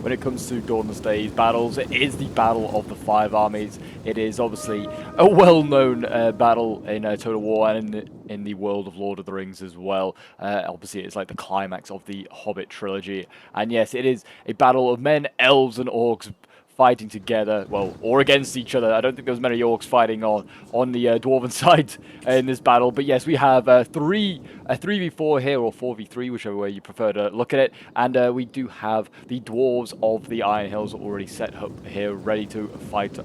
when it comes to Dawnless Days battles. It is the battle of the Five Armies. It is obviously a well-known battle in Total War and in the world of Lord of the Rings as well. Obviously, it's like the climax of the Hobbit trilogy. And yes, it is a battle of men, elves, and orcs fighting together, well, or against each other. I don't think there was many orcs fighting on the dwarven side in this battle, but yes, we have a 3v4 here, or 4v3, whichever way you prefer to look at it, and we do have the dwarves of the Iron Hills already set up here, ready to fight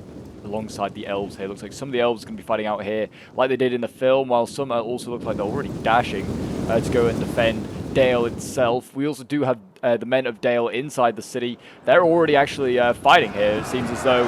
alongside the elves here. Looks like some of the elves can be fighting out here like they did in the film, while some also look like they're already dashing to go and defend Dale itself. We also do have the men of Dale inside the city. They're already actually fighting here. It seems as though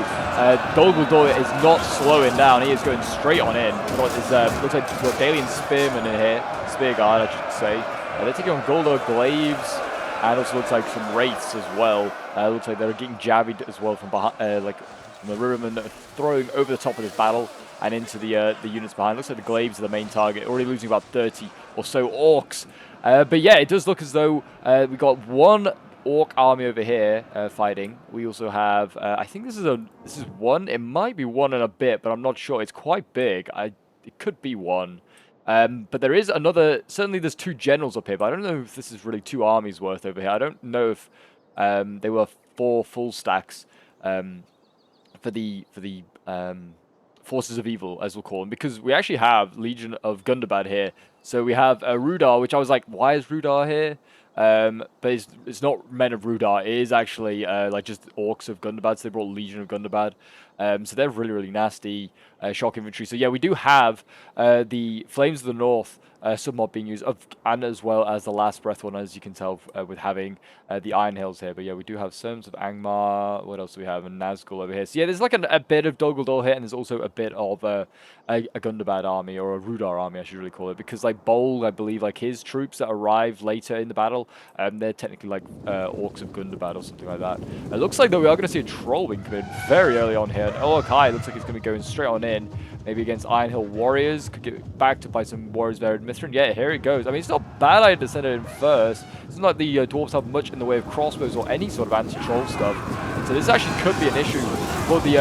Dol Guldur is not slowing down. He is going straight on in. Looks like we've got Dalian Spearmen in here. Spearguard, I should say. They're taking on Guldur Glaives, and also looks like some Wraiths as well. Looks like they're getting jabbed as well from behind, like from the rivermen that are throwing over the top of this battle and into the units behind. Looks like the Glaives are the main target, already losing about 30 or so orcs. But yeah, it does look as though we've got one orc army over here fighting. We also have, I think this is one. It might be one and a bit, but I'm not sure. It's quite big. It could be one. But there is another. Certainly, there's two generals up here. But I don't know if this is really two armies worth over here. I don't know if they were 4 full stacks for the Forces of Evil, as we'll call them, because we actually have Legion of Gundabad here. So we have Rudar, which I was like, why is Rudar here? But it's not men of Rudar. It is actually like just orcs of Gundabad. So they brought Legion of Gundabad. So they're really, really nasty shock infantry. So yeah, we do have the Flames of the North submod being used, and as well as the Last Breath one, as you can tell with having the Iron Hills here. But yeah, we do have Serms of Angmar. What else do we have? And Nazgul over here. So yeah, there's like a bit of Dol Guldur here, and there's also a bit of a Gundabad army, or a Rudar army, I should really call it, because like Bol, I believe, like his troops that arrive later in the battle, they're technically like orcs of Gundabad or something like that. It looks like though we are going to see a troll being come in very early on here. And Kai looks like he's going to be going straight on in, maybe against Iron Hill warriors. Could get backed up by some warriors there in Mithrin. Yeah, here it goes. I mean, it's not a bad idea to send it in first. It's not like the dwarves have much in the way of crossbows or any sort of anti-troll stuff. So this actually could be an issue for the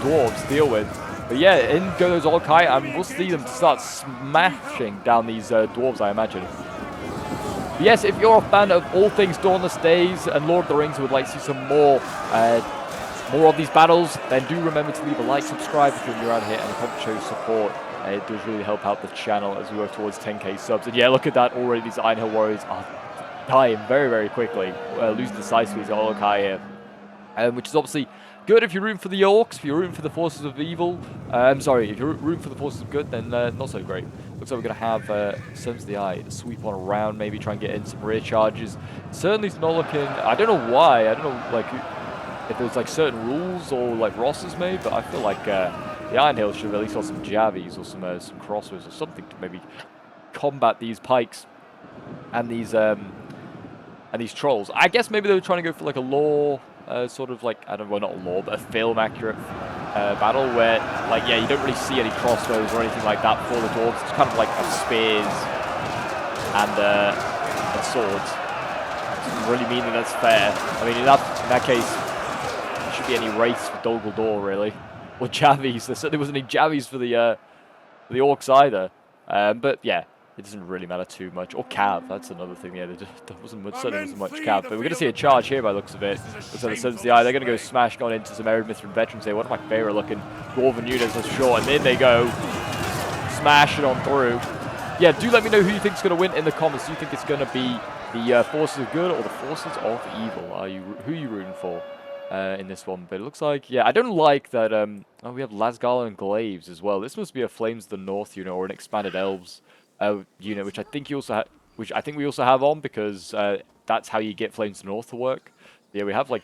dwarves to deal with. But yeah, in go those Orkai, and we'll see them start smashing down these dwarves, I imagine. But yes, if you're a fan of all things Dawnless Days and Lord of the Rings and would like to see some more of these battles, then do remember to leave a like, subscribe if you're new around here, and comment show support. It does really help out the channel as we work towards 10k subs. And yeah, look at that already. These Iron Hill warriors are dying very, very quickly, losing decisively to Olokai here, which is obviously good if you're rooting for the orcs. If you're rooting for the forces of evil, I'm sorry, if you're rooting for the forces of good, then not so great. Looks like we're going to have Sons of the Eye sweep on around, maybe try and get in some rear charges. Certainly it's not looking, I don't know why, I don't know like if there's like certain rules or like rosters made, but I feel like the Iron Hills should have at least got some javies or some crossbows or something to maybe combat these pikes and these trolls. I guess maybe they were trying to go for like a lore, sort of like, I don't know, well, not a lore, but a film accurate battle where, like, yeah, you don't really see any crossbows or anything like that for the dwarves. It's kind of like spears and swords. It doesn't really mean that that's fair. I mean, in that case, there should be any race for Dol Guldur, really, or javies. There certainly wasn't any javies for the orcs either. But yeah, it doesn't really matter too much. Or cav, that's another thing. Yeah, there wasn't much, certainly wasn't much cav. But we're going to see a charge here by the looks of it. Looks like the Sons of the Eye. They're going to go smashing on into some Ered Mithrin veterans here. One of my favorite looking dwarven units, that's sure. And in they go, smashing on through. Yeah, do let me know who you think is going to win in the comments. Do you think it's going to be the forces of good or the forces of evil? Who are you rooting for in this one? But it looks like, yeah, I don't like that. Oh, we have Lasgala and Glaives as well. This must be a Flames of the North unit or an expanded Elves unit, which I think we also have on, because that's how you get Flames of the North to work. Yeah, we have like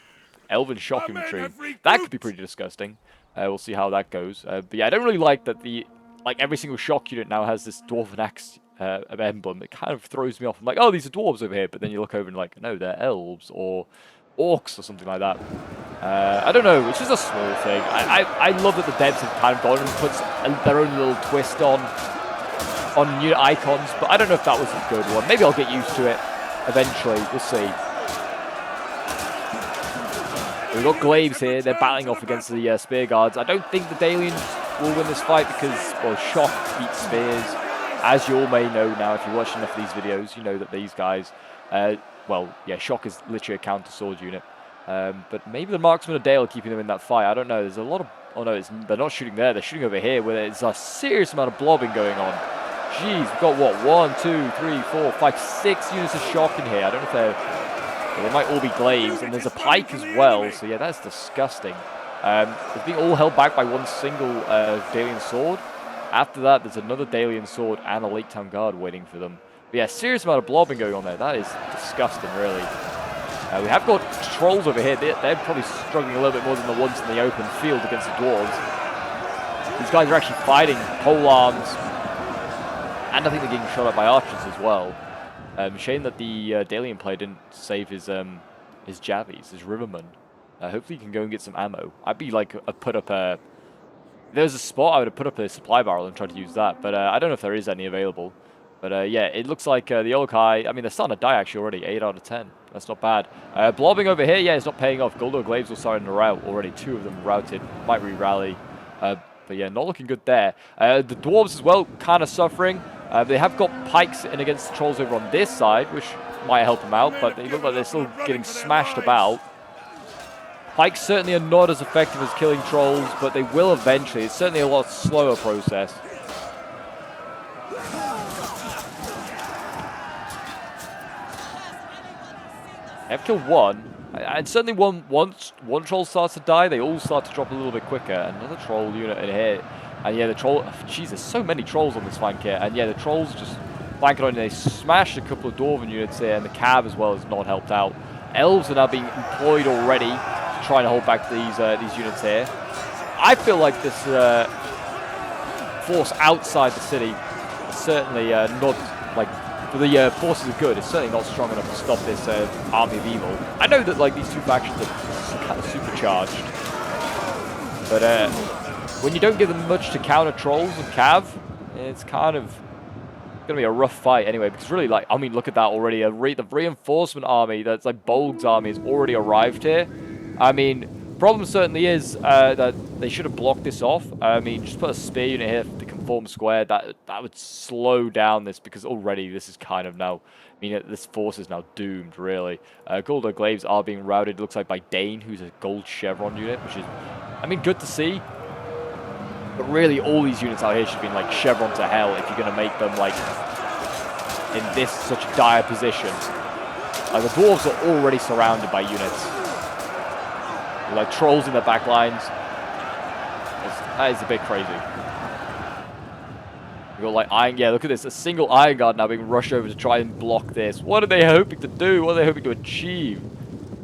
Elven shock infantry. That could be pretty disgusting. We'll see how that goes. But yeah, I don't really like that every single shock unit now has this dwarven axe emblem. It kind of throws me off. I'm like, oh, these are dwarves over here, but then you look over and like, no, they're elves or orcs or something like that. I don't know, it's just a small thing. I love that the devs have kind of gone and put their own little twist on unit icons, but I don't know if that was a good one. Maybe I'll get used to it eventually. We'll see. We've got Glaives here. They're battling off against the Spear Guards. I don't think the Dalians will win this fight because, well, Shock beats Spears. As you all may know now, if you watch enough of these videos, you know that these guys, well, yeah, Shock is literally a counter sword unit. But maybe the Marksmen of Dale are keeping them in that fight. I don't know. There's a lot of... Oh, no, they're not shooting there. They're shooting over here where there's a serious amount of blobbing going on. Jeez, we've got, what, 1, 2, 3, 4, 5, 6 units of Shock in here. I don't know if they're... They might all be Glaives, and there's a Pike as well, so yeah, that's disgusting. It's being all held back by one single Dalian sword. After that, there's another Dalian sword and a Lake Town Guard waiting for them. But yeah, serious amount of blobbing going on there. That is disgusting, really. We have got Trolls over here. They're probably struggling a little bit more than the ones in the open field against the Dwarves. These guys are actually fighting pole arms, and I think they're getting shot at by archers as well. Shame that the Dalian player didn't save his Javies, his Riverman. Hopefully he can go and get some ammo. I'd be like, put up a... If there was a spot, I would have put up a supply barrel and tried to use that. But I don't know if there is any available. But yeah, it looks like the Olokai... I mean, they're starting to die actually already. 8 out of 10. That's not bad. Blobbing over here, yeah, it's not paying off. Guldur Glaives are starting to rout already. 2 of them routed. Might re-rally. But yeah, not looking good there. The Dwarves as well, kind of suffering. They have got Pikes in against the Trolls over on this side, which might help them out, but they look like they're still getting smashed about. Pikes certainly are not as effective as killing Trolls, but they will eventually. It's certainly a lot slower process. They have killed 1, and certainly once one Troll starts to die, they all start to drop a little bit quicker. Another Troll unit in here. And yeah, the Troll... Jeez, there's so many Trolls on this flank here. And yeah, the Trolls just flank it on. They smashed a couple of Dwarven units here, and the Cav as well has not helped out. Elves are now being employed already to try and hold back these units here. I feel like this force outside the city is certainly not... Like, for the forces of good, it's certainly not strong enough to stop this army of evil. I know that like these two factions are kind of supercharged. But... when you don't give them much to counter Trolls and Cav, it's kind of going to be a rough fight anyway, because really, like, I mean, look at that already. The reinforcement army, that's like Bolg's army, has already arrived here. I mean, problem certainly is that they should have blocked this off. I mean, just put a spear unit here to conform square. That would slow down this, because already this is kind of now... I mean, this force is now doomed, really. Guldur Glaives are being routed, looks like, by Dane, who's a gold chevron unit, which is, I mean, good to see. But really, all these units out here should be like chevron to hell if you're going to make them like in this such a dire position. Like the Dwarves are already surrounded by units. With, like Trolls in their back lines. That is a bit crazy. We've got like Iron... Yeah, look at this. A single Iron Guard now being rushed over to try and block this. What are they hoping to do? What are they hoping to achieve?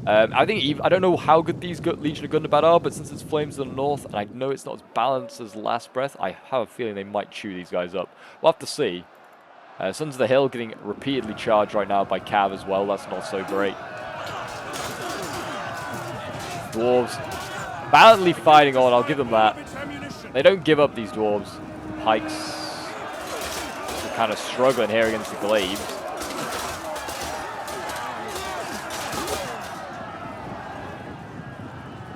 I think I don't know how good these Legion of Gundabad are, but since it's Flames of the North, and I know it's not as balanced as Last Breath, I have a feeling they might chew these guys up. We'll have to see. Sons of the Hill getting repeatedly charged right now by Cav as well. That's not so great. Dwarves valiantly fighting on. I'll give them that. They don't give up, these Dwarves. Pikes are kind of struggling here against the Glaives.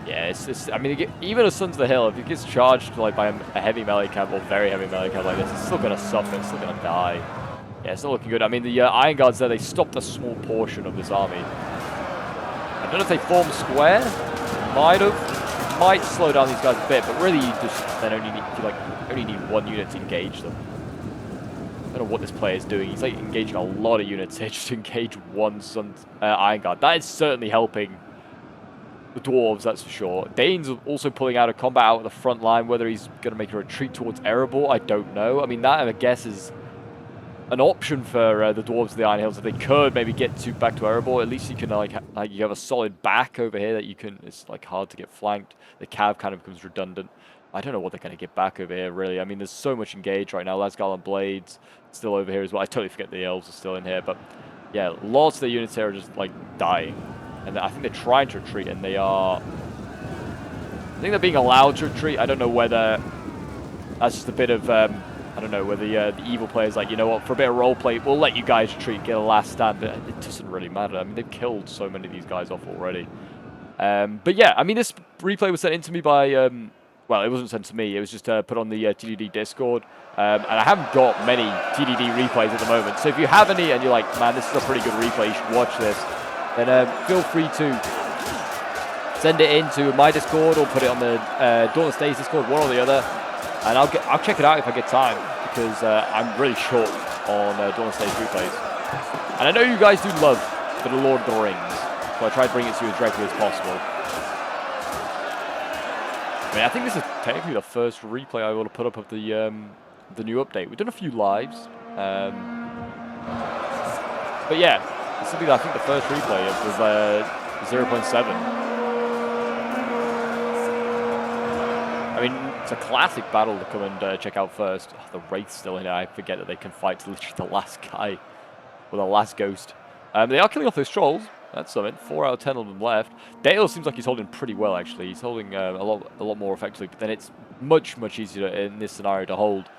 Yeah, it's I mean, even a Sons of the Hill, if it gets charged like by a heavy melee camp or very heavy melee camp like this, it's still going to suffer, it's still going to die. Yeah, it's not looking good. I mean, the Iron Guards there, they stopped a small portion of this army. I don't know if they form square. Might have. Might slow down these guys a bit, but really you just then only need 1 unit to engage them. I don't know what this player is doing. He's like engaging a lot of units here just to engage 1 Iron Guard. That is certainly helping the Dwarves, that's for sure. Dane's also pulling out of combat out of the front line. Whether he's going to make a retreat towards Erebor, I don't know. I mean, that, I guess, is an option for the Dwarves of the Iron Hills. If they could maybe get back to Erebor, at least you can, like you have a solid back over here that you can... It's, like, hard to get flanked. The Cav kind of becomes redundant. I don't know what they're going to get back over here, really. I mean, there's so much engaged right now. Lasgal and Blades still over here as well. I totally forget the Elves are still in here, but yeah, lots of the units here are just, like, dying. And I think they're trying to retreat, and they are... I think they're being allowed to retreat. I don't know whether that's just a bit of... I don't know whether the evil player's like, you know what, for a bit of roleplay, we'll let you guys retreat, get a last stand. But it doesn't really matter. I mean, they've killed so many of these guys off already. But yeah, I mean, this replay was sent in to me by, well, it wasn't sent to me. It was just put on the TDD Discord. And I haven't got many TDD replays at the moment. So if you have any and you're like, man, this is a pretty good replay, you should watch this, then feel free to send it into my Discord or put it on the Dawnless Days Discord, one or the other. And I'll check it out if I get time, because I'm really short on Dawnless Days replays. And I know you guys do love the Lord of the Rings, so I try to bring it to you as regularly as possible. I mean, I think this is technically the first replay I want to put up of the new update. We've done a few lives, but yeah, this will be, I think, the first replay of 0.7. I mean, it's a classic battle to come and check out first. Oh, the Wraith's still in here. I forget that they can fight to literally the last guy, or the last ghost. They are killing off those trolls. That's something. 4 out of 10 of them left. Dale seems like he's holding pretty well, actually. He's holding a lot more effectively, but then it's much easier in this scenario to hold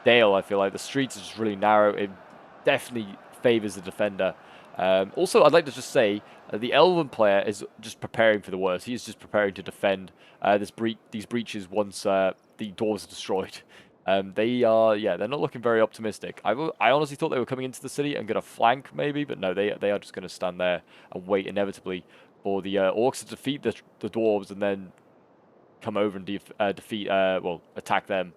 Dale. I feel like the streets are just really narrow. It definitely favors the defender. Also, I'd like to just say the Elven player is just preparing for the worst. He is just preparing to defend these breaches once the dwarves are destroyed. They are, yeah, they're not looking very optimistic. I honestly thought they were coming into the city and going to flank maybe, but no, they are just going to stand there and wait inevitably for the orcs to defeat the dwarves and then come over and attack them.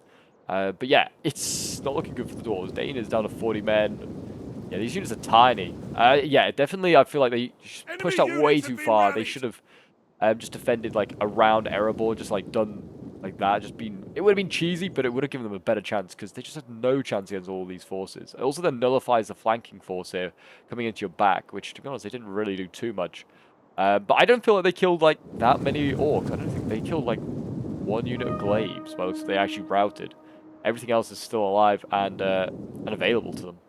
But yeah, it's not looking good for the dwarves. Dane is down to 40 men. Yeah, these units are tiny. Yeah, definitely I feel like they pushed out way too far. They should have just defended like around Erebor, just like done like that. It would have been cheesy, but it would have given them a better chance, because they just had no chance against all these forces. It also then nullifies the flanking force here coming into your back, which, to be honest, they didn't really do too much. But I don't feel like they killed like that many orcs. I don't think they killed like one unit of glaives. Most they actually routed. Everything else is still alive and available to them,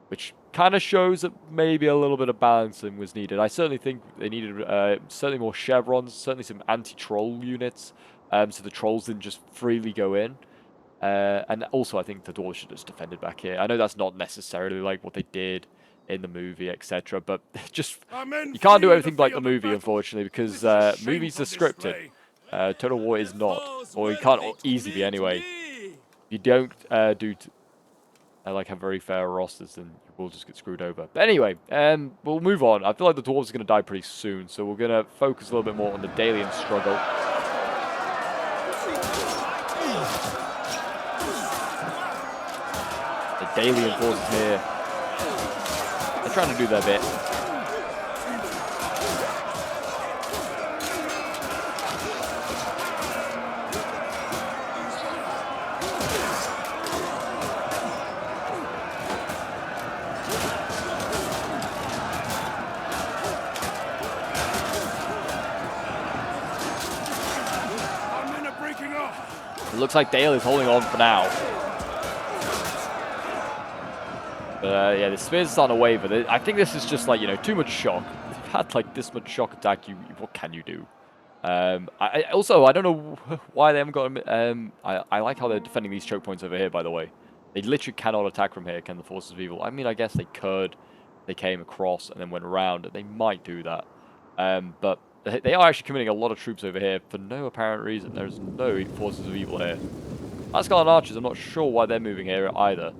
which kind of shows that maybe a little bit of balancing was needed. I certainly think they needed certainly more chevrons, certainly some anti-troll units, so the trolls didn't just freely go in. And also, I think the dwarves should have just defended back here. I know that's not necessarily like what they did in the movie, etc., but just you can't do everything like the movie, unfortunately, because movies are scripted. Total War is not, or it can't easily be anyway. If you don't have very fair rosters, then you will just get screwed over. But anyway, we'll move on. I feel like the dwarves are going to die pretty soon, so we're going to focus a little bit more on the Dalian struggle. The Dalian forces here, they're trying to do their bit. It looks like Dale is holding on for now. But yeah, the spears are starting to waver. I think this is just like, too much shock. If you've had like this much shock attack, what can you do? Also, I don't know why they haven't got I like how they're defending these choke points over here, by the way. They literally cannot attack from here, can the Forces of Evil? I mean, I guess they could. They came across and then went around. They might do that. But they are actually committing a lot of troops over here for no apparent reason. There's no Forces of Evil here. Asgard Archers, I'm not sure why they're moving here either.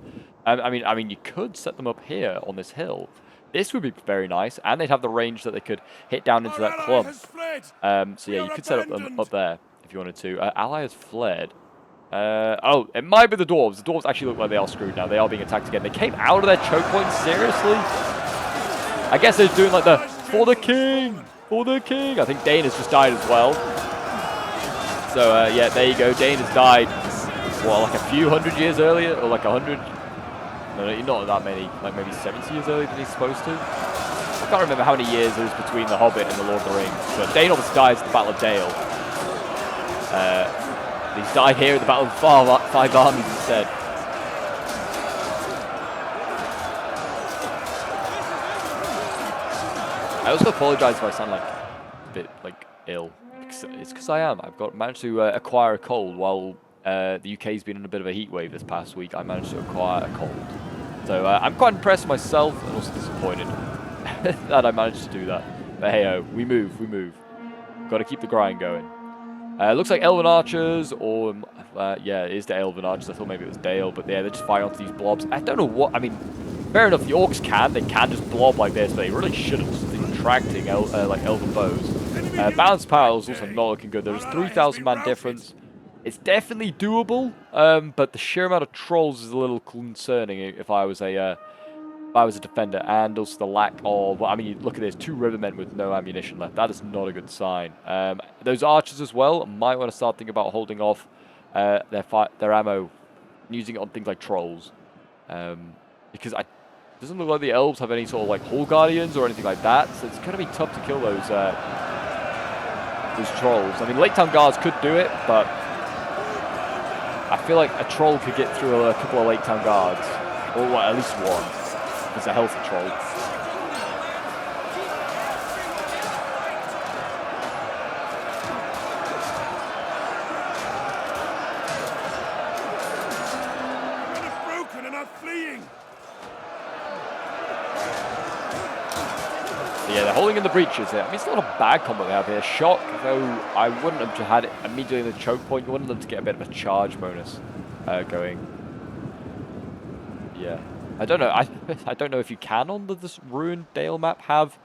I mean, you could set them up here on this hill. This would be very nice, and they'd have the range that they could hit down into that clump. So yeah, you could set them up there if you wanted to. Ally has fled. Oh, it might be the dwarves. The dwarves actually look like they are screwed now. They are being attacked again. They came out of their choke point, seriously? I guess they're doing like the, for the king! For the king! I think Dane has just died as well. So yeah, there you go. Dane has died, what, like a few hundred years earlier? Or like 100? No, not that many. Like maybe 70 years earlier than he's supposed to. I can't remember how many years there was between The Hobbit and The Lord of the Rings. But Dane obviously dies at the Battle of Dale. He's died here at the Battle of Five Armies instead. I also apologise if I sound like a bit like ill. It's because I am. I've managed to acquire a cold while the UK's been in a bit of a heat wave this past week. I managed to acquire a cold. So I'm quite impressed with myself and also disappointed that I managed to do that. But hey-oh, we move. Got to keep the grind going. Looks like Elven Archers, or yeah, it is the Elven Archers. I thought maybe it was Dale, but yeah, they're just firing onto these blobs. I don't know what, I mean, fair enough, the orcs they can just blob like this, but they really shouldn't, just attracting like Elven Bows. Balanced power is also not looking good. There's 3,000 man difference. It's definitely doable, but the sheer amount of trolls is a little concerning if I was a defender, and also the lack of, well, I mean, look at this, 2 rivermen with no ammunition left. That is not a good sign. Those archers as well might want to start thinking about holding off their ammo, using it on things like trolls, because it doesn't look like the elves have any sort of like hall guardians or anything like that, so it's going to be tough to kill those trolls. I mean, Lake Town guards could do it, but I feel like a troll could get through a couple of Lake Town guards, or at least one. It's a healthy troll. Broken and I'm fleeing. Yeah, they're holding in the breaches there. I mean, it's not a bad combo they have here. Shock, though, I wouldn't have had it immediately in the choke point. You wanted them to get a bit of a charge bonus going. Yeah. I don't know. I don't know if you can on this ruined Dale map have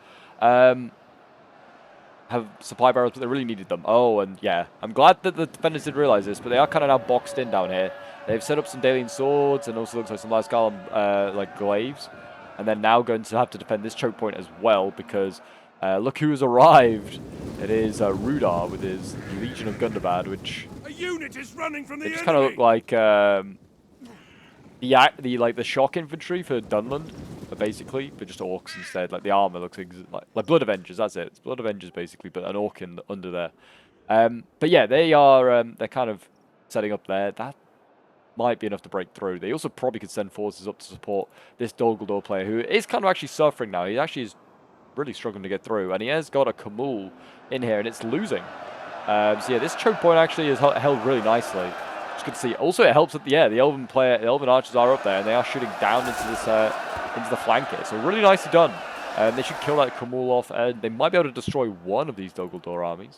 supply barrels, but they really needed them. Oh, and yeah, I'm glad that the defenders did realize this, but they are kind of now boxed in down here. They've set up some Dalian swords and also looks like some Lascal like glaives, and then now going to have to defend this choke point as well because look who has arrived. It is Rudar with his Legion of Gundabad, which a unit is running from the enemy. Just kind of look like the shock infantry for Dunland, basically, but just orcs instead. Like the armor looks like Blood Avengers. That's it. It's Blood Avengers basically, but an orc under there. But yeah, they are they're kind of setting up there. That might be enough to break through. They also probably could send forces up to support this Dol Guldur player, who is kind of actually suffering now. He actually is really struggling to get through, and he has got a Kamul in here, and it's losing. So yeah, this choke point actually is held really nicely. It's good to see. Also, it helps that the Elven archers are up there, and they are shooting down into this into the flank here. So really nicely done. They should kill that Kamul off, and they might be able to destroy one of these Dol Guldur armies.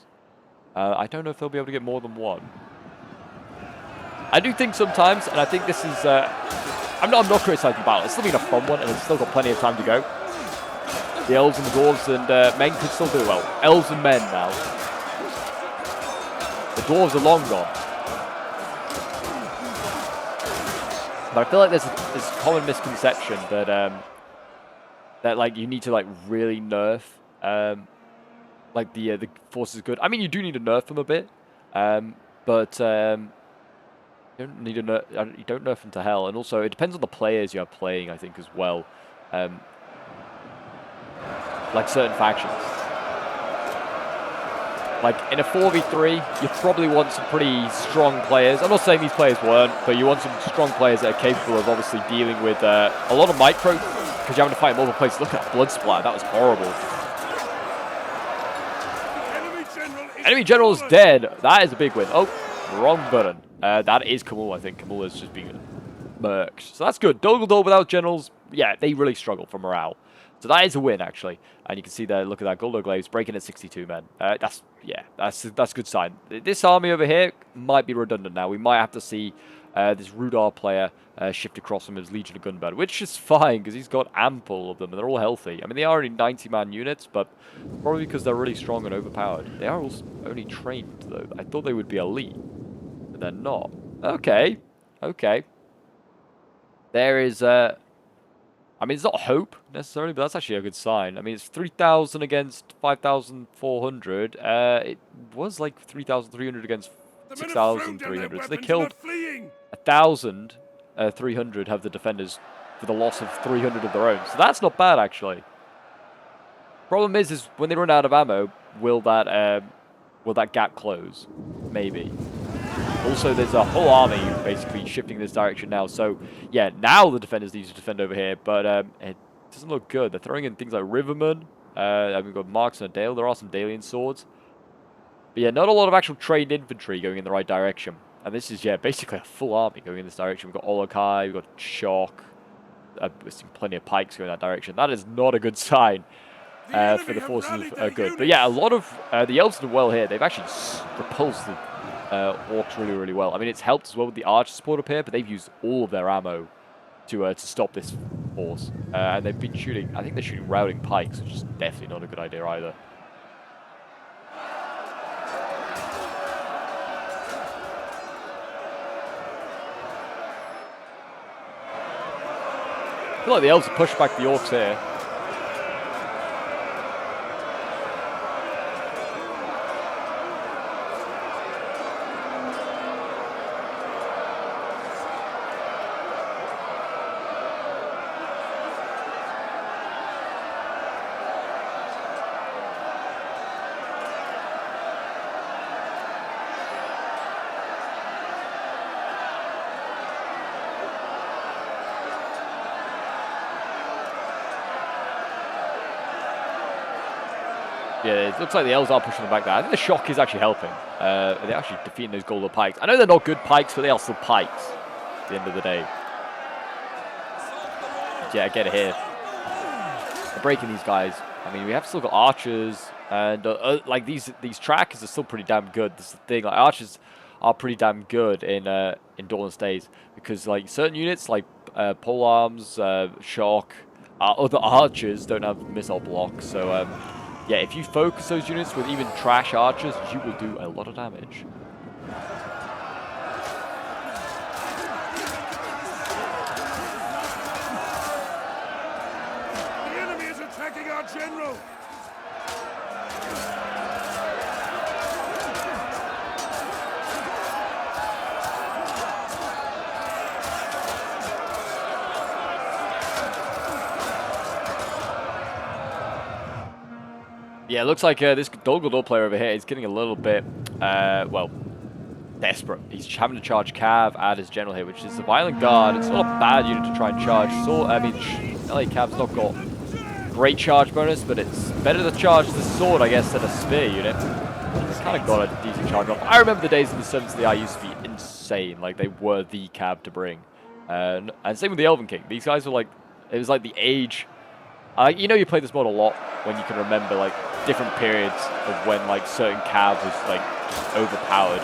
I don't know if they'll be able to get more than one. I do think sometimes, and I think this is, I'm not criticizing the battle. It's still been a fun one, and it's still got plenty of time to go. The elves and the dwarves and men could still do well. Elves and men now. The dwarves are long gone. But I feel like there's a common misconception that that like you need to like really nerf like the forces good. I mean, you do need to nerf them a bit, but you don't need you don't nerf them to hell. And also, it depends on the players you are playing, I think, as well. Like certain factions. Like in a 4v3, you probably want some pretty strong players. I'm not saying these players weren't, but you want some strong players that are capable of obviously dealing with a lot of micro, because you're having to fight multiple places. Look at that blood splatter, that was horrible. Enemy general is dead. That is a big win. Oh, wrong button. That is Kamul, I think. Kamul is just being murked. So that's good. Dol Guldur without generals, yeah, they really struggle for morale. So that is a win, actually. And you can see there, look at that, Guldur Glaives breaking at 62 men. That's a good sign. This army over here might be redundant now. We might have to see this Rudar player shift across from his Legion of Gundabad, which is fine, because he's got ample of them, and they're all healthy. I mean, they are only 90-man units, but probably because they're really strong and overpowered. They are also only trained, though. I thought they would be elite, but they're not. Okay. There is... I mean, it's not hope, necessarily, but that's actually a good sign. I mean, it's 3,000 against 5,400. It was like 3,300 against 6,300. So they killed 1,300 have the defenders for the loss of 300 of their own. So that's not bad, actually. Problem is when they run out of ammo, will that gap close? Maybe. Also, there's a whole army basically shifting this direction now. So, yeah, now the defenders need to defend over here, but it doesn't look good. They're throwing in things like Rivermen. We've got Marks and a Dale. There are some Dalian swords. But, yeah, not a lot of actual trained infantry going in the right direction. And this is, yeah, basically a full army going in this direction. We've got Olokai, we've got Shock. We've seen plenty of pikes going in that direction. That is not a good sign. for the forces of good. But yeah, a lot of the elves did well here. They've actually repulsed the orcs really, really well. I mean, it's helped as well with the archer support up here, but they've used all of their ammo to stop this force. And they've been shooting, I think they're shooting routing pikes, which is definitely not a good idea either. I feel like the elves have pushed back the orcs here. Yeah, it looks like the elves are pushing them back there. I think the shock is actually helping. They're actually defeating those golden pikes. I know they're not good pikes, but they are still pikes at the end of the day. Yeah, get it here. They're breaking these guys. I mean, we have still got archers, and like these trackers are still pretty damn good. This is the thing. Like archers are pretty damn good in Dawnless Days because like certain units like pole arms, shock, other archers don't have missile blocks. So yeah, if you focus those units with even trash archers, you will do a lot of damage. The enemy is attacking our general. Yeah, it looks like this Dol Guldur player over here is getting a little bit, well, desperate. He's having to charge Cav at his general here, which is the Violent Guard. It's not a bad unit to try and charge. So, I mean, LA Cav's not got great charge bonus, but it's better to charge the sword, I guess, than a spear unit. It's kind of got a decent charge off. I remember the days of the Servants of the Eye used to be insane. Like, they were the Cav to bring. And same with the Elven King. These guys were like, it was like the age. You know, you play this mod a lot when you can remember like different periods of when like certain cav was like just overpowered.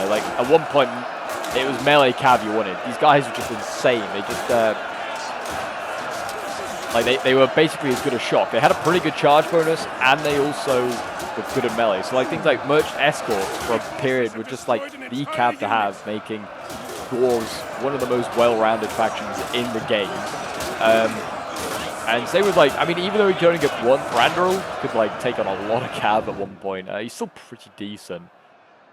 Like at one point, it was melee cav you wanted. These guys were just insane. They just like they were basically as good as shock. They had a pretty good charge bonus, and they also were good at melee. So like things like merchant escorts for a period were just like the cav to have, making dwarves one of the most well-rounded factions in the game. And same with like, I mean, even though he could only get one, Thranduil could like take on a lot of cav at one point. He's still pretty decent.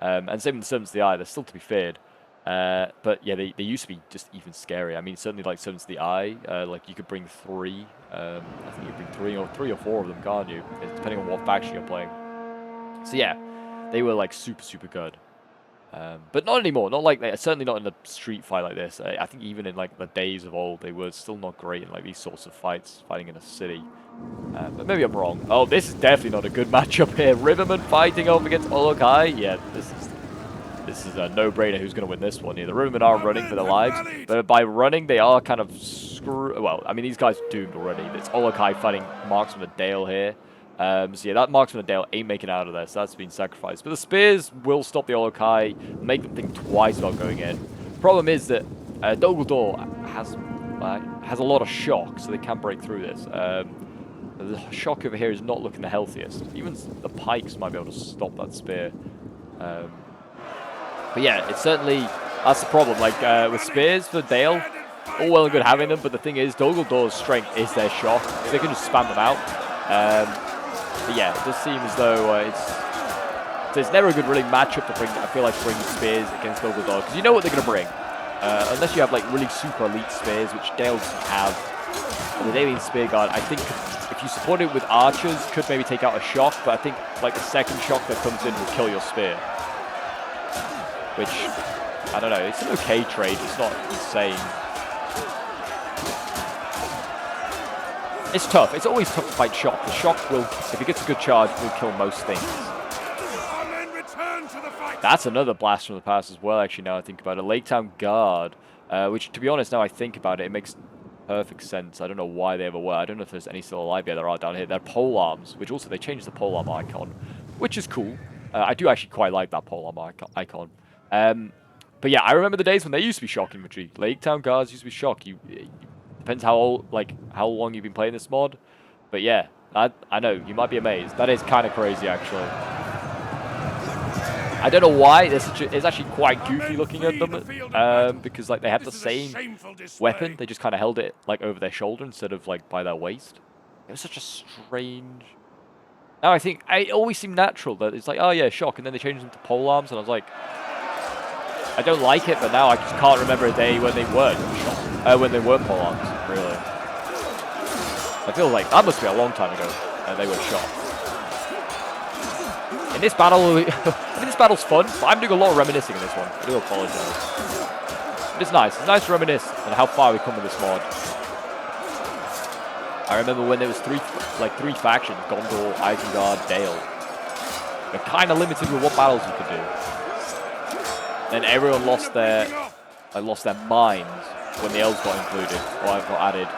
And same with the Servants of the Eye, they're still to be feared. But yeah, they used to be just even scary. I mean, certainly like Servants of the Eye, like you could bring three. I think you could bring three or four of them, can't you? Depending on what faction you're playing. So yeah, they were like super, super good. But not anymore. Not like certainly not in a street fight like this. I think even in like the days of old, they were still not great in like these sorts of fights, fighting in a city. But maybe I'm wrong. Oh, this is definitely not a good matchup here. Riverman fighting off against Olokai. Yeah, this is a no-brainer. Who's going to win this one? Yeah, the Rivermen are running for their lives, but by running they are kind of well, I mean these guys are doomed already. It's Olokai fighting Marksman of Dale here. So yeah, that Marksman of Dale ain't making out of there, so that's been sacrificed. But the spears will stop the Olokai, make them think twice about going in. Problem is that Dol Guldur has a lot of shock, so they can break through this. The shock over here is not looking the healthiest. Even the pikes might be able to stop that spear. But yeah, it's certainly, that's the problem. Like with spears for Dale, all well and good having them, but the thing is, Dol Guldur's strength is their shock, so they can just spam them out. But yeah, it does seem as though it's never a good really matchup to bring. I feel like bringing spears against Dol Guldur because you know what they're going to bring, unless you have like really super elite spears, which Dale doesn't have. And the Alien Spear Guard, I think, if you support it with archers, could maybe take out a shock, but I think like the second shock that comes in will kill your spear, which I don't know. It's an okay trade. It's not insane. It's tough. It's always tough to fight shock. The shock will, if it gets a good charge, will kill most things. That's another blast from the past as well, actually, now I think about it. Lake Town Guard, which, to be honest, now I think about it, it makes perfect sense. I don't know why they ever were. I don't know if there's any still alive. Yeah, there are down here. They're pole arms, which also they changed the pole arm icon, which is cool. I do actually quite like that pole arm icon. But yeah, I remember the days when they used to be shock infantry. Lake Town Guards used to be shock. Depends how old, like how long you've been playing this mod. But yeah, I know you might be amazed. That is kind of crazy, actually. I don't know why. It's actually quite goofy looking at them, because like they have the same weapon. They just kind of held it like over their shoulder instead of like by their waist. It was such a strange. Now I think it always seemed natural that it's like, oh yeah, shock, and then they changed them to pole arms, and I was like, I don't like it, but now I just can't remember a day when they weren't shock, when they weren't pole arms. Really, I feel like that must be a long time ago, and they were shock. In this battle, I mean, this battle's fun, but I'm doing a lot of reminiscing in this one. I do apologize. But it's nice. It's nice to reminisce on how far we come with this mod. I remember when there was three factions: Gondor, Isengard, Dale. They're kind of limited with what battles you could do. Then everyone lost their minds when the elves got included or got added.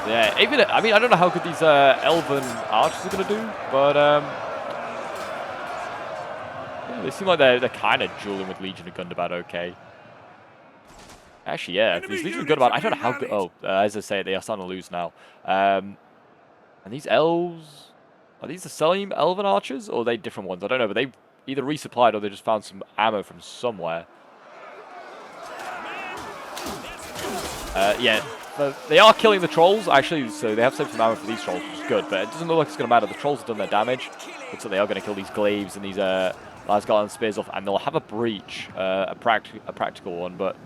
Yeah, even I mean I don't know how good these elven archers are gonna do, but yeah, they seem like they're kind of dueling with Legion of Gundabad. Okay. Actually, yeah, these Legion of Gundabad, I don't know how good. Oh, as I say, they are starting to lose now. And these elves, are these the same elven archers or are they different ones? I don't know, but they either resupplied or they just found some ammo from somewhere. Yeah. They are killing the trolls, actually, so they have saved some ammo for these trolls, which is good, but it doesn't look like it's going to matter. The trolls have done their damage. Looks like they are going to kill these glaives and these Lasgarland spears off, and they'll have a breach, a practical one, but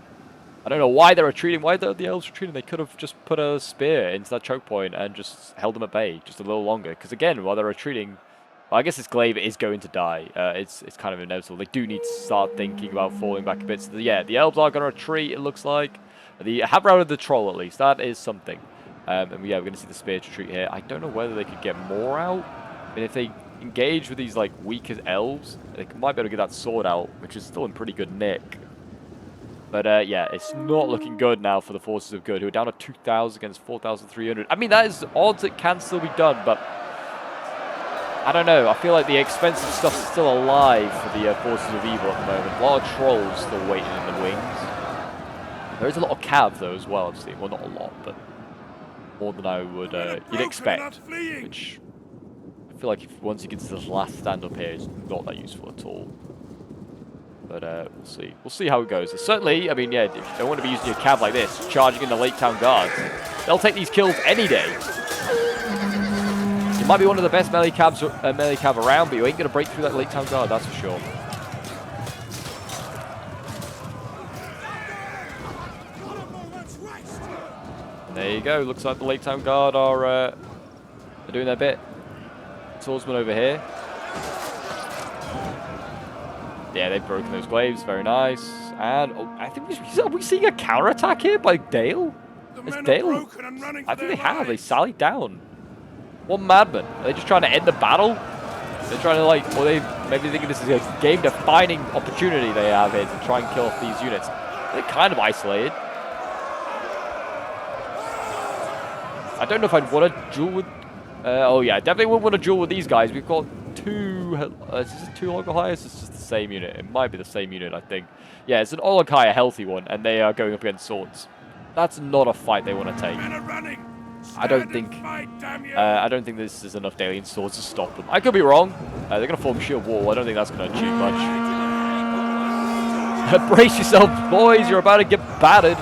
I don't know why they're retreating. Why are the elves retreating? They could have just put a spear into that choke point and just held them at bay just a little longer, because again, while they're retreating, well, I guess this glaive is going to die. It's kind of inevitable. They do need to start thinking about falling back a bit. So yeah, the elves are going to retreat, it looks like. They have routed the troll, at least. That is something. And yeah, we're going to see the spear retreat here. I don't know whether they could get more out. I mean, if they engage with these, like, weaker elves, they might be able to get that sword out, which is still in pretty good nick. But, yeah, it's not looking good now for the Forces of Good, who are down to 2,000 against 4,300. I mean, that is odds it can still be done, but I don't know. I feel like the expensive stuff's still alive for the Forces of Evil at the moment. A lot of trolls still waiting in the wings. There is a lot of cav, though, as well, I've seen. Well, not a lot, but more than I would you'd expect. Which I feel like once you get to this last stand-up here, it's not that useful at all. But we'll see. We'll see how it goes. Certainly, I mean, yeah, if you don't want to be using your cav like this, charging in the Lake Town Guards, they'll take these kills any day. You might be one of the best melee cav around, but you ain't going to break through that Lake Town Guard, that's for sure. There you go. Looks like the Lake Town Guard are they're doing their bit. Swordsman over here. Yeah, they've broken those glaives. Very nice. And oh, I think are we seeing a counterattack here by Dale? Is Dale? I think they have. They sallied down. What madman? Are they just trying to end the battle? They're trying to like, or they maybe thinking this is a game-defining opportunity they have here to try and kill off these units. They're kind of isolated. I don't know if I'd want to duel with... oh yeah, I definitely wouldn't want to duel with these guys. We've got two... is this two Ologhaias? It's just the same unit. It might be the same unit, I think. Yeah, it's an Ologhai, a healthy one, and they are going up against swords. That's not a fight they want to take. I don't think this is enough Dalian swords to stop them. I could be wrong. They're going to form shield wall. I don't think that's going to achieve much. Brace yourselves, boys. You're about to get battered.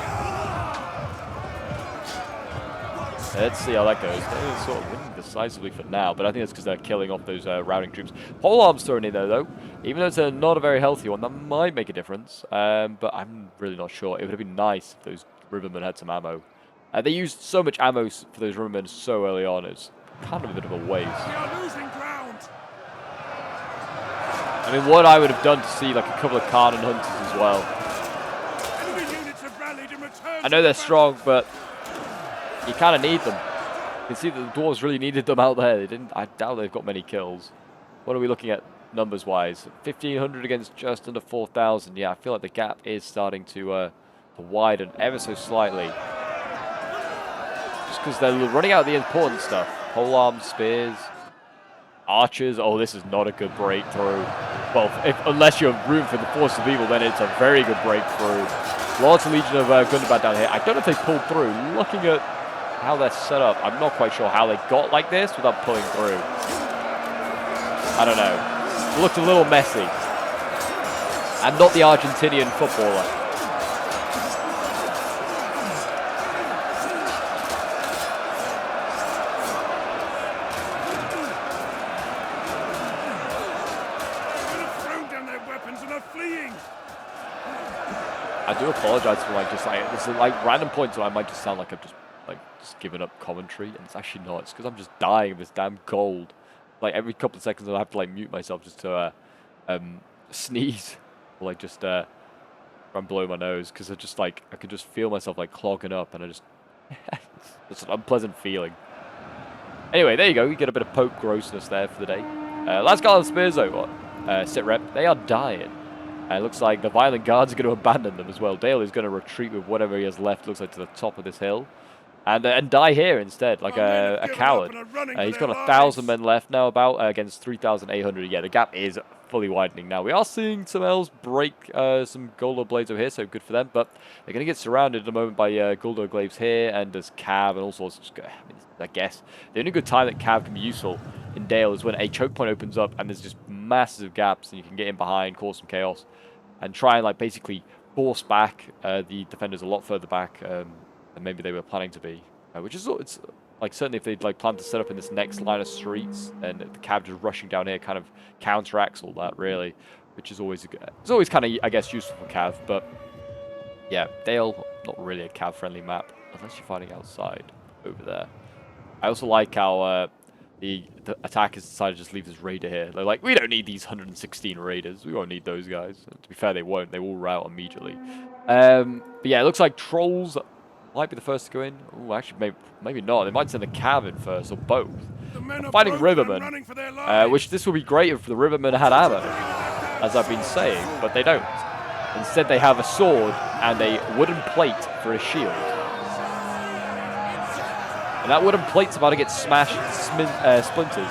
Let's see how that goes. They're sort of winning decisively for now, but I think that's because they're killing off those routing troops. Pole arms thrown in there, though. Even though it's not a very healthy one, that might make a difference. But I'm really not sure. It would have been nice if those rivermen had some ammo. They used so much ammo for those rivermen so early on. It's kind of a bit of a waste. We are losing ground. I mean, what I would have done to see like a couple of Khan and Hunters as well. Enemy units have rallied and returned. I know they're strong, but you kind of need them. You can see that the dwarves really needed them out there. They didn't. I doubt they've got many kills. What are we looking at numbers-wise? 1,500 against just under 4,000. Yeah, I feel like the gap is starting to widen ever so slightly. Just because they're running out of the important stuff. Polearms, spears, archers. Oh, this is not a good breakthrough. Well, unless you're rooting for the Force of Evil, then it's a very good breakthrough. Lots of Legion of Gundabad down here. I don't know if they pulled through. Looking at how they're set up, I'm not quite sure how they got like this without pulling through. I don't know. It looked a little messy. I'm not the Argentinian footballer. I do apologize for there's random points where I might just sound like I've just given up commentary, and it's actually not. It's because I'm just dying of this damn cold. Like every couple of seconds, I have to mute myself just to sneeze, or try and blow my nose, because I can just feel myself clogging up, and it's an unpleasant feeling. Anyway, there you go. You get a bit of Pope grossness there for the day. Last Guard of Spears though, sit rep. They are dying. It looks like the Violent Guards are going to abandon them as well. Dale is going to retreat with whatever he has left, looks like, to the top of this hill. And die here instead, like a coward. He's got 1,000 men left now against 3,800. Yeah, the gap is fully widening now. We are seeing some elves break some Guldur blades over here, so good for them. But they're going to get surrounded at the moment by Guldur glaives here, and there's Cav and all sorts. I guess the only good time that Cav can be useful in Dale is when a choke point opens up and there's just massive gaps, and you can get in behind, cause some chaos, and try and basically force back the defenders a lot further back than maybe they were planning to be. Which is, it's certainly if they'd planned to set up in this next line of streets, and the Cav just rushing down here kind of counteracts all that, really, which is always kind of, I guess, useful for Cav. But yeah, Dale, not really a Cav friendly map unless you're fighting outside over there. I also like how the attackers decided to just leave this raider here. They're like, we don't need these 116 raiders. We won't need those guys. And to be fair, they won't. They will rout immediately. But yeah, it looks like trolls might be the first to go in. Oh, actually, maybe not. They might send a Cav in first, or both. Fighting Rivermen, which this would be great if the Rivermen had ammo, as I've been saying, but they don't. Instead, they have a sword and a wooden plate for a shield. And that wooden plate's about to get smashed to splinters.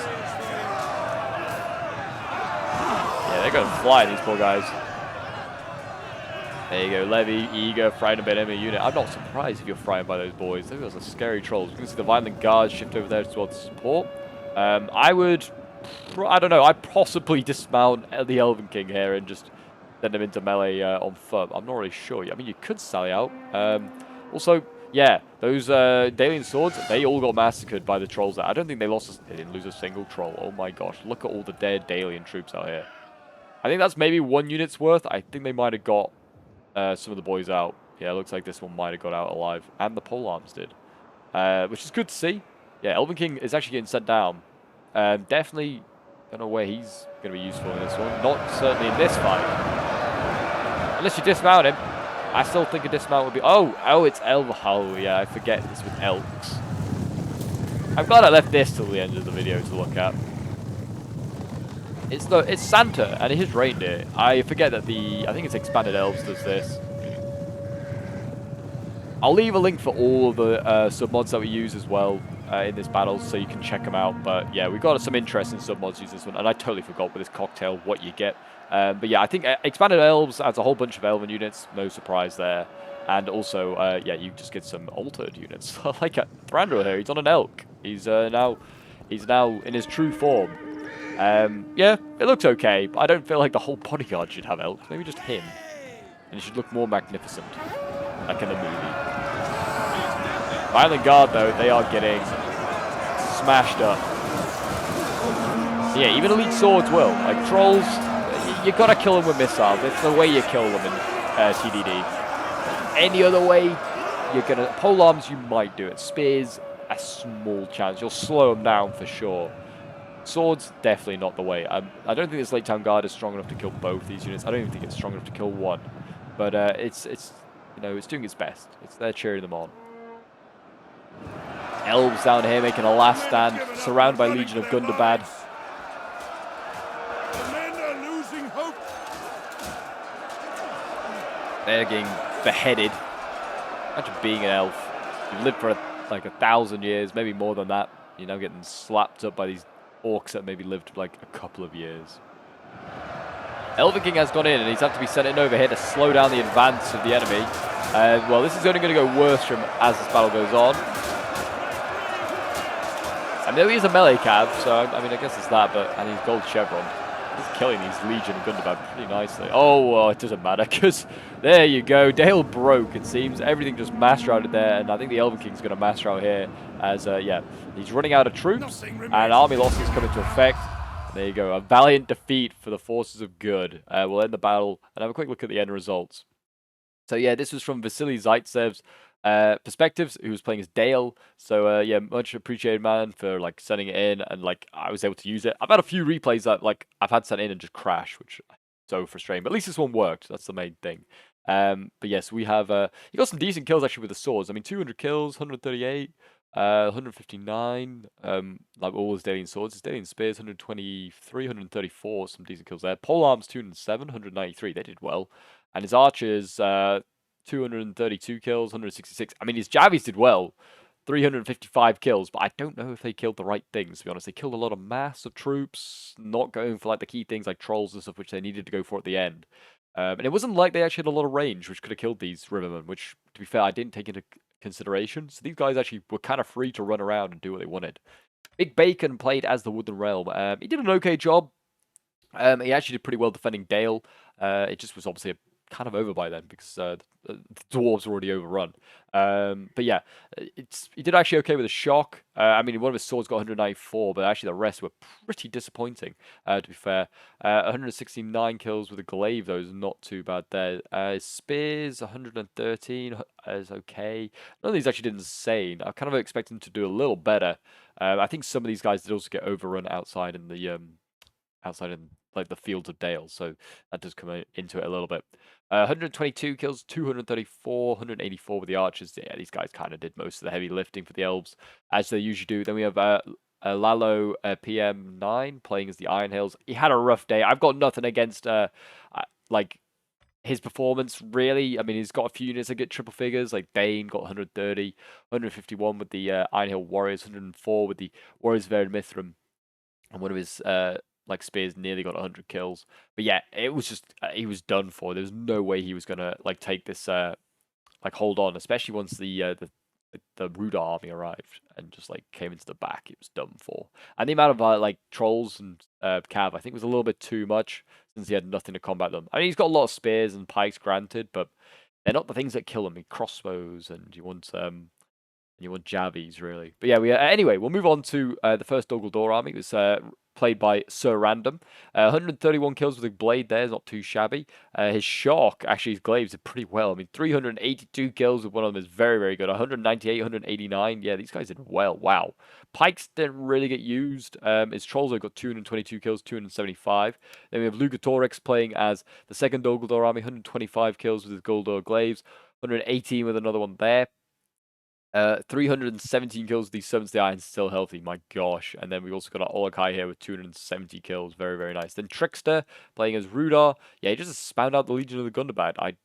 Yeah, they're going to fly, these poor guys. There you go, Levy, eager, frightened by enemy unit. I'm not surprised if you're frightened by those boys. Those are scary trolls. You can see the Violent Guards shift over there as well to support. I don't know, I'd possibly dismount the Elven King here and just send him into melee on foot. I'm not really sure. I mean, you could sally out. Also, yeah, those Dalian swords, they all got massacred by the trolls there. I don't think they didn't lose a single troll. Oh my gosh, look at all the dead Dalian troops out here. I think that's maybe 1 unit's worth. I think they might have got some of the boys out. Yeah, it looks like this one might have got out alive. And the polearms did. Which is good to see. Yeah, Elven King is actually getting sent down. Definitely don't know where he's going to be useful in this one. Not certainly in this fight. Unless you dismount him. I still think a dismount would be... Oh, it's Elven. Oh, yeah, I forget this with Elks. I'm glad I left this till the end of the video to look at. It's Santa and his reindeer. I forget that I think it's Expanded Elves does this. I'll leave a link for all of the submods that we use as well in this battle, so you can check them out. But yeah, we've got some interesting submods using this one, and I totally forgot with this cocktail what you get. But yeah, I think Expanded Elves adds a whole bunch of Elven units, no surprise there. And also, yeah, you just get some altered units. Like Thranduil here, he's on an elk. He's now in his true form. Yeah, it looks okay, but I don't feel like the whole bodyguard should have elks. Maybe just him. And it should look more magnificent, like in the movie. Violent Guard, though, they are getting smashed up. Yeah, even elite swords will. Like trolls, you gotta kill them with missiles. It's the way you kill them in TDD. Any other way, you're gonna... Polearms, you might do it. Spears, a small chance. You'll slow them down for sure. Swords, definitely not the way. I don't think this Late Town Guard is strong enough to kill both these units. I don't even think it's strong enough to kill one. But it's doing its best. It's there cheering them on. Elves down here making a last stand, surrounded by Legion of Gundabad. The men are losing hope. They're getting beheaded. Imagine being an elf. You've lived for like 1,000 years, maybe more than that. You're now getting slapped up by these orcs that maybe lived like a couple of years. Elven King has gone in, and he's had to be sent in over here to slow down the advance of the enemy. Well, this is only going to go worse from as this battle goes on. I know he's a melee cav, so I mean, I guess it's that, and he's gold chevron. He's killing these Legion of Gundabad pretty nicely. Oh, well, it doesn't matter, because there you go. Dale broke, it seems. Everything just master routed there, and I think the Elven King's going to master out here as, yeah, he's running out of troops, and army losses come into effect. There you go, a valiant defeat for the forces of good. We'll end the battle and have a quick look at the end results. So yeah, this was from Vasily Zaitsev's perspectives, who was playing as Dale. So yeah, much appreciated, man, for like sending it in, and like I was able to use it. I've had a few replays that like I've had sent in and just crash, which is so frustrating. But at least this one worked. That's the main thing. But yes, we have you got some decent kills actually with the swords. I mean, 200 kills, 138. 159, like all his daily swords. His daily spears, 123, 134, some decent kills there. Pole arms, 207, 193, they did well. And his archers, 232 kills, 166. I mean, his Javis did well, 355 kills, but I don't know if they killed the right things, to be honest. They killed a lot of mass of troops, not going for like the key things like trolls and stuff, which they needed to go for at the end. And it wasn't like they actually had a lot of range, which could have killed these Rivermen, which, to be fair, I didn't take into consideration. So these guys actually were kind of free to run around and do what they wanted. Big Bacon played as the Wooden Realm. He did an okay job. He actually did pretty well defending Dale. It just was obviously kind of over by then because the dwarves were already overrun. But yeah, he did actually okay with a shock. I mean, one of his swords got 194, but actually the rest were pretty disappointing, to be fair. 169 kills with a glaive, though, is not too bad there. His spears, 113, is okay. None of these actually did insane. I kind of expect him to do a little better. I think some of these guys did also get overrun outside in the like the fields of Dale, so that does come into it a little bit. 122 kills, 234, 184 with the archers. Yeah, these guys kind of did most of the heavy lifting for the elves, as they usually do. Then we have Lalo PM9 playing as the Iron Hills. He had a rough day. I've got nothing against like his performance, really. I mean, he's got a few units that get triple figures, like Dane got 130, 151 with the Iron Hill Warriors, 104 with the Warriors of Ered Mithram, and one of his like spears nearly got 100 kills. But yeah, it was just he was done for. There's no way he was gonna like take this like hold on, especially once the Ruda army arrived and just like came into the back. It was done for. And the amount of like trolls and cav, I think, was a little bit too much since he had nothing to combat them. I mean, he's got a lot of spears and pikes, granted, but they're not the things that kill him. He crossbows, and you want Javies, really. But yeah, anyway, we'll move on to the first Dol Guldur army. It was played by Sir Random. 131 kills with a blade there is not too shabby. His shock, actually, his glaives did pretty well. I mean, 382 kills with one of them is very, very good. 198, 189. Yeah, these guys did well. Wow. Pikes didn't really get used. His trolls have got 222 kills, 275. Then we have Lugatorix playing as the second Dol Guldur army. 125 kills with his Guldur glaives. 118 with another one there. 317 kills with these Servants of the Iron, still healthy, my gosh. And then we've also got our Olokai here with 270 kills, very, very nice. Then Trickster playing as Rudar. Yeah, he just spammed out the Legion of the Gundabad. I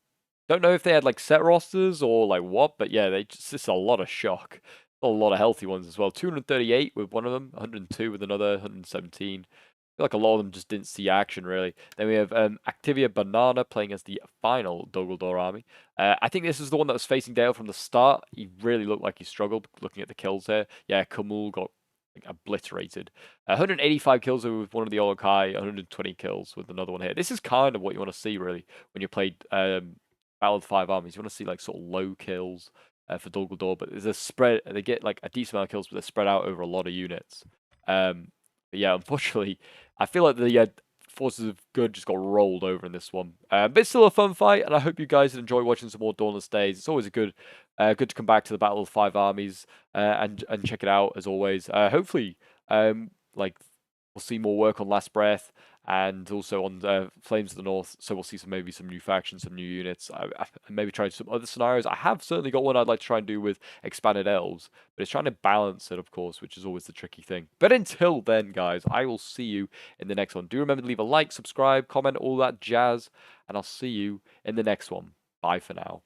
don't know if they had like set rosters or like what, but yeah, this is a lot of shock. A lot of healthy ones as well. 238 with one of them, 102 with another, 117. I feel like a lot of them just didn't see action, really. Then we have Activia Banana playing as the final Dol Guldur army. I think this is the one that was facing Dale from the start. He really looked like he struggled looking at the kills here. Yeah, Kamul got like, obliterated. 185 kills with one of the Olokai, 120 kills with another one here. This is kind of what you want to see, really, when you played Battle of the Five Armies. You want to see like sort of low kills for Dol Guldur, but there's a spread. They get like a decent amount of kills, but they're spread out over a lot of units. But yeah, unfortunately, I feel like the forces of good just got rolled over in this one. But it's still a fun fight, and I hope you guys enjoy watching some more Dawnless Days. It's always good to come back to the Battle of the Five Armies and check it out as always. Hopefully, like we'll see more work on Last Breath and also on Flames of the North. So we'll see maybe some new factions, some new units, maybe try some other scenarios. I have certainly got one I'd like to try and do with expanded elves, but it's trying to balance it, of course, which is always the tricky thing. But until then, guys, I will see you in the next one. Do remember to leave a like, subscribe, comment, all that jazz, and I'll see you in the next one. Bye for now.